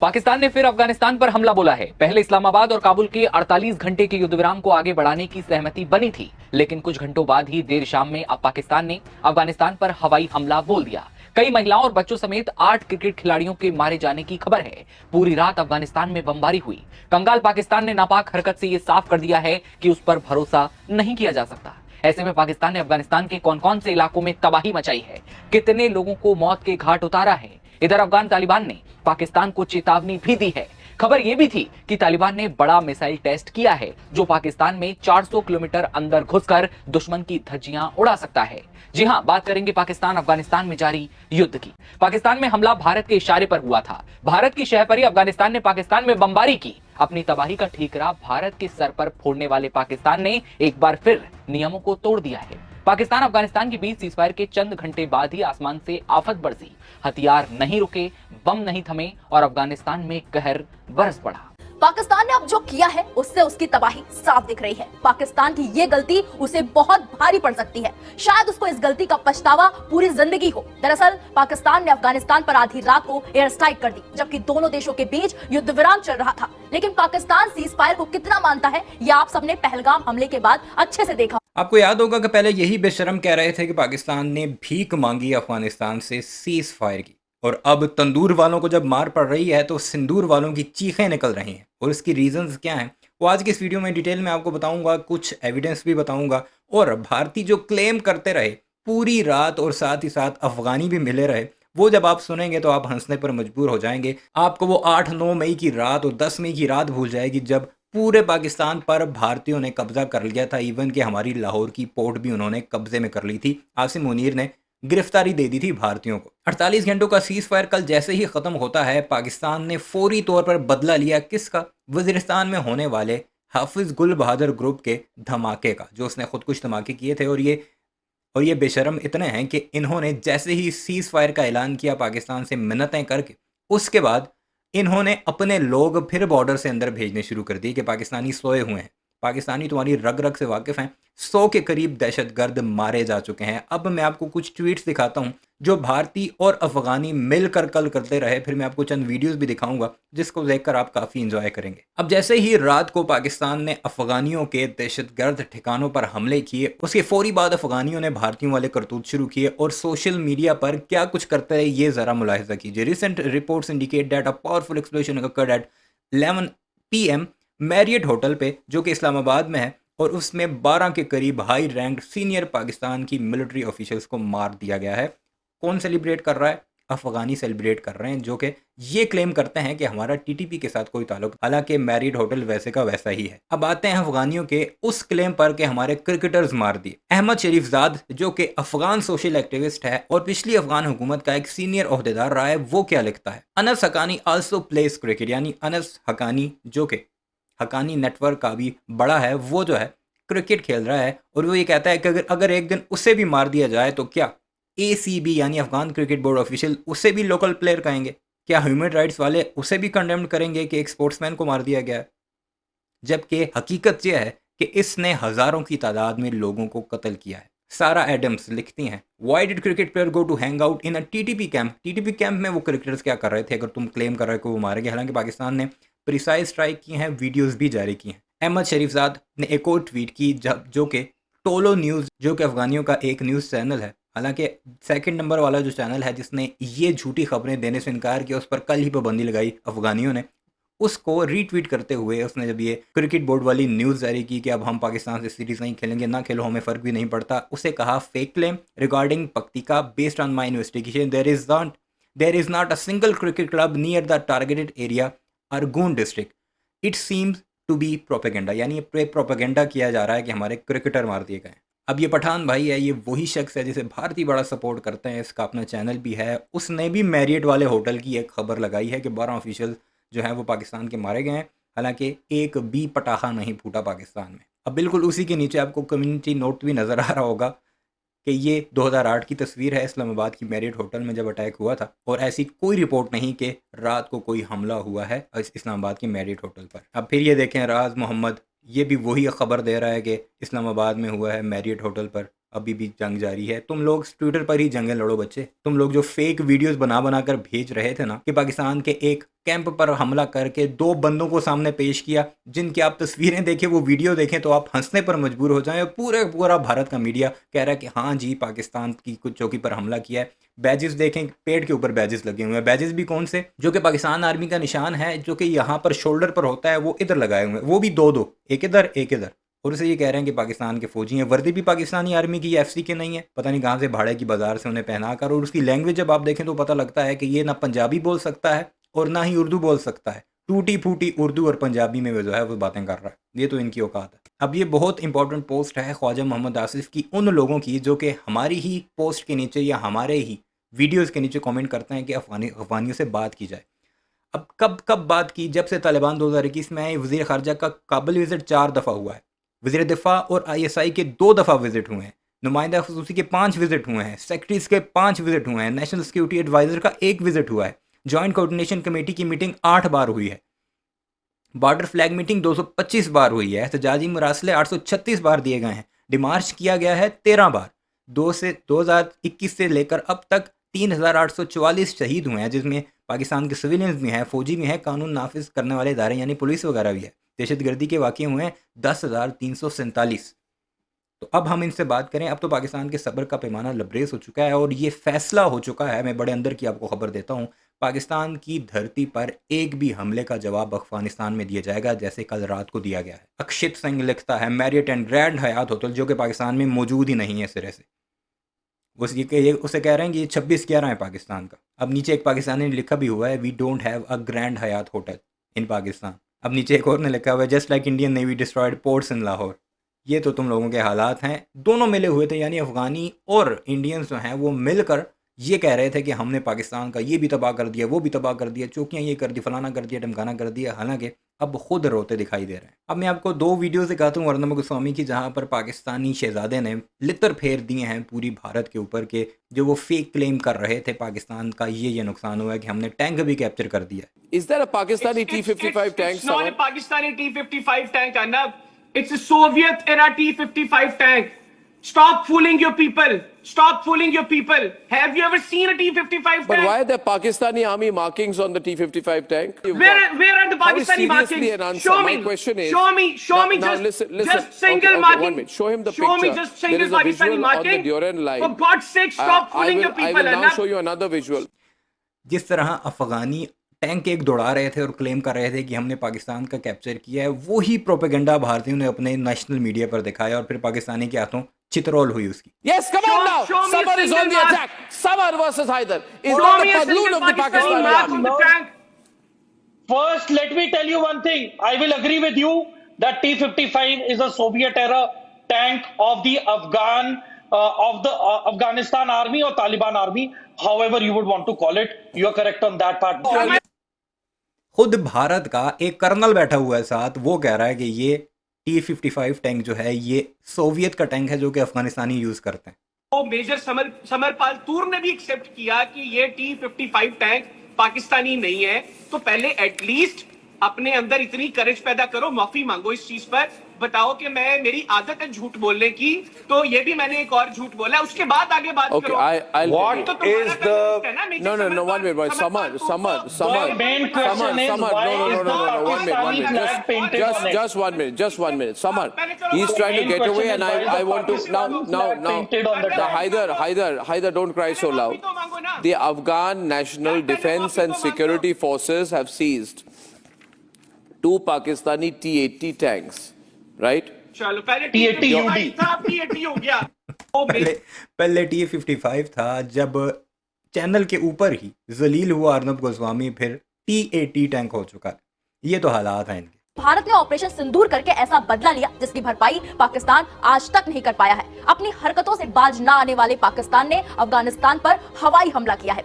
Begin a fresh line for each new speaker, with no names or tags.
पाकिस्तान ने फिर अफगानिस्तान पर हमला बोला है। पहले इस्लामाबाद और काबुल के 48 घंटे के युद्ध विराम को आगे बढ़ाने की सहमति बनी थी, लेकिन कुछ घंटों बाद ही देर शाम में अब पाकिस्तान ने अफगानिस्तान पर हवाई हमला बोल दिया। कई महिलाओं और बच्चों समेत 8 क्रिकेट खिलाड़ियों के मारे जाने की खबर है। पूरी रात अफगानिस्तान में बमबारी हुई। कंगाल पाकिस्तान ने नापाक हरकत से ये साफ कर दिया है कि उस पर भरोसा नहीं किया जा सकता। ऐसे में पाकिस्तान ने अफगानिस्तान के कौन कौन से इलाकों में तबाही मचाई है, कितने लोगों को मौत के घाट उतारा है। इधर अफगान तालिबान ने पाकिस्तान को चेतावनी भी दी है। खबर यह भी थी कि तालिबान ने बड़ा मिसाइल टेस्ट किया है, जो पाकिस्तान में 400 किलोमीटर अंदर घुसकर दुश्मन की धज्जियां उड़ा सकता है। जी हां, बात करेंगे पाकिस्तान अफगानिस्तान में जारी युद्ध की। पाकिस्तान में हमला भारत के इशारे पर हुआ था। भारत की शह पर ही अफगानिस्तान ने पाकिस्तान में बमबारी की। अपनी तबाही का ठीकरा भारत के सर पर फोड़ने वाले पाकिस्तान ने एक बार फिर नियमों को तोड़ दिया है। पाकिस्तान अफगानिस्तान के बीच सीजफायर के चंद घंटे बाद ही आसमान से आफत बरसी। हथियार नहीं रुके, बम नहीं थमे और अफगानिस्तान में कहर बरस पड़ा।
पाकिस्तान ने अब जो किया है उससे उसकी तबाही साफ दिख रही है। पाकिस्तान की ये गलती उसे बहुत भारी पड़ सकती है। शायद उसको इस गलती का पछतावा पूरी जिंदगी हो। दरअसल पाकिस्तान ने अफगानिस्तान पर आधी रात को एयर स्ट्राइक कर दी, जबकि दोनों देशों के बीच युद्ध विराम चल रहा था। लेकिन पाकिस्तान सीज फायर को कितना मानता है, यह आप सबने पहलगाम हमले के बाद अच्छे से देखा।
आपको याद होगा कि पहले यही बेशरम कह रहे थे कि पाकिस्तान ने भीख मांगी अफगानिस्तान से सीज फायर की, और अब तंदूर वालों को जब मार पड़ रही है तो सिंदूर वालों की चीखें निकल रही हैं। और इसकी रीजंस क्या हैं वो आज की इस वीडियो में डिटेल में आपको बताऊंगा, कुछ एविडेंस भी बताऊंगा। और भारतीय जो क्लेम करते रहे पूरी रात और साथ ही साथ अफगानी भी मिले रहे, वो जब आप सुनेंगे तो आप हंसने पर मजबूर हो जाएंगे। आपको वो 8-9 मई की रात और 10 मई की रात भूल जाएगी जब पूरे पाकिस्तान पर भारतीयों ने कब्जा कर लिया था। इवन कि हमारी लाहौर की पोर्ट भी उन्होंने कब्जे में कर ली थी। आसिम मुनीर ने गिरफ्तारी दे दी थी भारतीयों को। 48 घंटों का सीज फायर कल जैसे ही ख़त्म होता है, पाकिस्तान ने फौरी तौर पर बदला लिया किसका? वजीरिस्तान में होने वाले हाफिज गुल बहादुर ग्रुप के धमाके का, जो उसने खुद कुछ धमाके किए थे। और ये बेशरम इतने हैं कि इन्होंने जैसे ही सीज फायर का ऐलान किया पाकिस्तान से मिन्नतें करके, उसके बाद इन्होंने अपने लोग फिर बॉर्डर से अंदर भेजने शुरू कर दिए कि पाकिस्तानी सोए हुए हैं, पाकिस्तानी तुम्हारी रग रग से वाकिफ़ हैं। 100 के करीब दहशतगर्द मारे जा चुके हैं। अब मैं आपको कुछ ट्वीट्स दिखाता हूं जो भारतीय और अफगानी मिलकर कल करते रहे। फिर मैं आपको चंद वीडियोस भी दिखाऊंगा जिसको देखकर आप काफ़ी इंजॉय करेंगे। अब जैसे ही रात को पाकिस्तान ने अफगानियों के दहशतगर्द ठिकानों पर हमले किए, उसके फौरी बाद अफगानियों ने भारतीयों वाले करतूत शुरू किए और सोशल मीडिया पर क्या कुछ करते रहे ये ज़रा मुलाहिजा कीजिए। Recent reports indicate that a powerful explosion occurred at 11 PM Marriott hotel पे, जो कि इस्लामाबाद में है, और उसमें 12 के करीब हाई रैंक्ड सीनियर पाकिस्तान की मिलिट्री ऑफिशियल्स को मार दिया गया है। कौन सेलिब्रेट कर रहा है? अफगानी सेलिब्रेट कर रहे हैं, जो कि ये क्लेम करते हैं कि हमारा टीटीपी के साथ कोई ताल्लुक, हालांकि मैरिड होटल वैसे का वैसा ही है। अब आते हैं अफगानियों के उस क्लेम पर कि हमारे क्रिकेटर्स मार दिए। अहमद शरीफजाद, जो कि अफगान सोशल एक्टिविस्ट है और पिछली अफगान हुकूमत का एक सीनियर ओहदेदार रहा है, वो क्या लिखता है? Anas Haqqani also place cricket, यानी अनस हकानी, जो कि हकानी नेटवर्क का भी बड़ा है, वो जो है क्रिकेट खेल रहा है। और वो ये कहता है कि अगर एक दिन उसे भी मार दिया जाए तो क्या ACB यानी अफगान क्रिकेट बोर्ड ऑफिशियल उसे भी लोकल प्लेयर कहेंगे? क्या ह्यूमन राइट्स वाले उसे भी कंडेम करेंगे कि एक स्पोर्ट्समैन को मार दिया गया है? जबकि हकीकत यह है कि इसने हज़ारों की तादाद में लोगों को कत्ल किया है। सारा एडम्स लिखती हैं, why did cricket player go to hang out in a TTP camp? TTP camp में वो क्रिकेटर्स क्या कर रहे थे अगर तुम क्लेम कर रहे हो कि वो मारे गए? हालांकि पाकिस्तान ने प्रिसाइज स्ट्राइक की हैं, वीडियोस भी जारी की हैं। अहमद शरीफजाद ने एक और ट्वीट की जो कि टोलो न्यूज़, जो कि अफगानियों का एक न्यूज़ चैनल है, हालांकि सेकंड नंबर वाला जो चैनल है जिसने ये झूठी खबरें देने से इनकार किया, उस पर कल ही पाबंदी लगाई अफगानियों ने, उसको रीट्वीट करते हुए उसने जब ये क्रिकेट बोर्ड वाली न्यूज़ जारी की कि अब हम पाकिस्तान से सीरीज़ नहीं खेलेंगे, ना खेलो हमें फ़र्क भी नहीं पड़ता, उसे कहा fake claim regarding Paktika based on my investigation there is not a single cricket club near the targeted area Urgun district, it seems to be propaganda, यानी प्रोपेगेंडा किया जा रहा है कि हमारे क्रिकेटर मार दिए गए। अब ये पठान भाई है, ये वही शख्स है जिसे भारतीय बड़ा सपोर्ट करते हैं, इसका अपना चैनल भी है। उसने भी मैरियट वाले होटल की एक खबर लगाई है कि 12 ऑफिशियल जो हैं वो पाकिस्तान के मारे गए हैं, हालांकि एक भी पटाखा नहीं फूटा पाकिस्तान में। अब बिल्कुल उसी के नीचे आपको कम्युनिटी नोट भी नज़र आ रहा होगा कि ये 2008 की तस्वीर है, इस्लामाबाद की मैरियट होटल में जब अटैक हुआ था, और ऐसी कोई रिपोर्ट नहीं कि रात को कोई हमला हुआ है इस्लामाबाद की मैरियट होटल पर। अब फिर ये देखें, राज मोहम्मद ये भी वही खबर दे रहा है कि इस्लामाबाद में हुआ है मैरियट होटल पर। अभी भी जंग जारी है। तुम लोग ट्विटर पर ही जंगें लड़ो बच्चे। तुम लोग जो फेक वीडियोस बना बना कर भेज रहे थे ना कि पाकिस्तान के एक कैंप पर हमला करके 2 बंदों को सामने पेश किया, जिनकी आप तस्वीरें देखें, वो वीडियो देखें तो आप हंसने पर मजबूर हो जाएं। और पूरा भारत का मीडिया कह रहा है कि हाँ जी, पाकिस्तान की कुछ चौकी पर हमला किया है। बैजेस देखें, पेड़ के ऊपर बैजेस लगे हुए हैं। बैजेस भी कौन से? जो कि पाकिस्तान आर्मी का निशान है, जो कि यहाँ पर शोल्डर पर होता है, वो इधर लगाए हुए हैं। वो भी 2-2, एक इधर एक इधर। और उसे ये कह रहे हैं कि पाकिस्तान के फौजी हैं। वर्दी भी पाकिस्तानी आर्मी की, एफसी के नहीं है, पता नहीं कहाँ से भाड़े की बाजार से उन्हें पहना कर। और उसकी लैंग्वेज जब आप देखें तो पता लगता है कि ये ना पंजाबी बोल सकता है और ना ही उर्दू बोल सकता है। टूटी फूटी उर्दू और पंजाबी में वो जो है वो बातें कर रहा है। ये तो इनकी औकात है। अब ये बहुत इंपॉर्टेंट पोस्ट है ख्वाजा मोहम्मद आसिफ की उन लोगों की जो कि हमारी ही पोस्ट के नीचे या हमारे ही वीडियोज़ के नीचे कॉमेंट करते हैं कि अफगानियों से बात की जाए। अब कब बात की? जब से तालिबान 2021 में आए, वज़ीर ख़ारजा का काबुल विज़िट 4 दफ़ा हुआ है। वज़ीर दिफा और ISI के 2 दफ़ा विज़िट हुए हैं। नुमाइंदा खसूसी के 5 विज़िट हुए हैं। सेक्रेटरीज के 5 विज़िट हुए हैं। नेशनल सिक्योरिटी एडवाइज़र का 1 विज़िट हुआ है। जॉइंट कोऑर्डिनेशन कमेटी की मीटिंग 8 बार हुई है। बॉर्डर फ्लैग मीटिंग 225 बार हुई है। एहतजाजी मुरासले 836 बार दिए गए हैं। डिमार्च किया गया है 13 बार। 2021 से लेकर अब तक 3844 शहीद हुए हैं, जिसमें पाकिस्तान के सिविलियंस भी हैं, फौजी भी हैं, कानून नाफिज करने वाले इदारे यानी पुलिस वगैरह भी है। दहशतगर्दी के वाक़े हुए हैं 10,347। तो अब हम इनसे बात करें। अब तो पाकिस्तान के सब्र का पैमाना लबरेज हो चुका है और ये फैसला हो चुका है। मैं बड़े अंदर की आपको खबर देता हूँ, पाकिस्तान की धरती पर एक भी हमले का जवाब अफगानिस्तान में दिया जाएगा, जैसे कल रात को दिया गया है। अक्षित सिंह लिखता है, Marriott and grand Hyatt hotel जो कि पाकिस्तान में मौजूद ही नहीं है सिरे से, उसे कह रहे हैं कि 26/11 है पाकिस्तान का। अब नीचे एक पाकिस्तानी ने लिखा भी हुआ है, we don't have a Grand Hyatt hotel in Pakistan. अब नीचे एक और ने लिखा हुआ है, just like Indian navy destroyed ports in Lahore. ये तो तुम लोगों के हालात हैं। दोनों मिले हुए थे, यानी अफगानी और इंडियंस जो हैं वो मिलकर ये कह रहे थे कि हमने पाकिस्तान का ये भी तबाह कर दिया, वो भी तबाह कर दिया, चौकियाँ ये कर दी, फलाना कर दिया, ढमकाना कर दिया। हालांकि अब खुद रोते दिखाई दे रहे हैं। अब मैं आपको 2 वीडियो दिखाता हूँ अर्नब गोस्वामी की, जहाँ पर पाकिस्तानी शहजादे ने लितर फेर दिए हैं पूरी भारत के ऊपर के जो वो फेक क्लेम कर रहे थे पाकिस्तान का ये नुकसान हुआ है कि हमने टैंक भी कैप्चर कर दिया।
Is there a Pakistani T-55 tank?
It's not a Pakistani T-55 tank, Arnab. It's a Soviet era T-55 tank. Stop fooling your people. Stop fooling your people. Have you ever seen a T-55 tank?
But why are there Pakistani army markings on the T-55 tank?
Where are the Pakistani markings? Show me.
My question is,
Show me
now
just,
listen.
just single
okay,
marking.
1 minute. Show him the
Show
picture.
me just single
there is a
Pakistani
visual
marking.
on the Duran line.
For God's sake, stop fooling your people.
I will now
Arnab.
show you another visual.
जिस तरह अफगानी tank एक दौड़ा रहे थे और claim कर रहे थे कि हमने पाकिस्तान का कैप्चर किया है, वही प्रोपेगेंडा भारतीयों ने अपने नेशनल मीडिया पर दिखाया और फिर पाकिस्तानी के हाथों चितरौल हुई उसकी।
Yes, come on now.
show me a
Samar is on
single
the
mark.
attack. Samar versus Haider. Is
Show
that
me
the
a
balloon
single
of the
Pakistani
Pakistani
mark
army?
on the tank.
First, let me tell you one thing. I will agree with you that T-55 is a Soviet-era tank of the Afghanistan army or Taliban army, however you would want to call it. You are correct on that part.
खुद भारत का एक colonel बैठा हुआ है साथ, वो कह रहा है कि ये T-55 टैंक जो है ये सोवियत का टैंक है जो कि अफगानिस्तानी यूज करते हैं।
तो मेजर समरपाल तूर ने भी एक्सेप्ट किया कि ये T-55 टैंक पाकिस्तानी नहीं है। तो पहले एटलीस्ट अपने अंदर इतनी करेज पैदा करो, माफी मांगो इस चीज पर, बताओ कि मेरी आदत है झूठ बोलने की, तो ये भी मैंने एक और झूठ बोला, उसके बाद आगे बात
Okay,
करो।
I'll
What
तो तुम्हारा
is
convinced है
the
ना, major
No, 1 minute, boy. Samar.
The main question is why is the Pakistani flag painted on it?
Just 1 minute, just 1 minute. Samar, he's
The
trying to
main
get away,
question
and
is why
I
the
want to
Pakistani
now.
flag painted on the tank?
Haider, don't cry so loud. The Afghan National Defense and Security Forces have seized 2 Pakistani T-80 tanks, right?
चलो पहले
T-80
था, T-80 हो गया।
पहले T-55 था, जब channel के ऊपर ही जलील हुआ अर्नब गोस्वामी, फिर T-80 टैंक हो चुका है। ये तो हालात हैं इनके।
भारत ने ऑपरेशन सिंदूर करके ऐसा बदला लिया जिसकी भरपाई पाकिस्तान आज तक नहीं कर पाया है। अपनी हरकतों से बाज ना आने वाले पाकिस्तान ने अफगानिस्तान पर हवाई हमला किया है।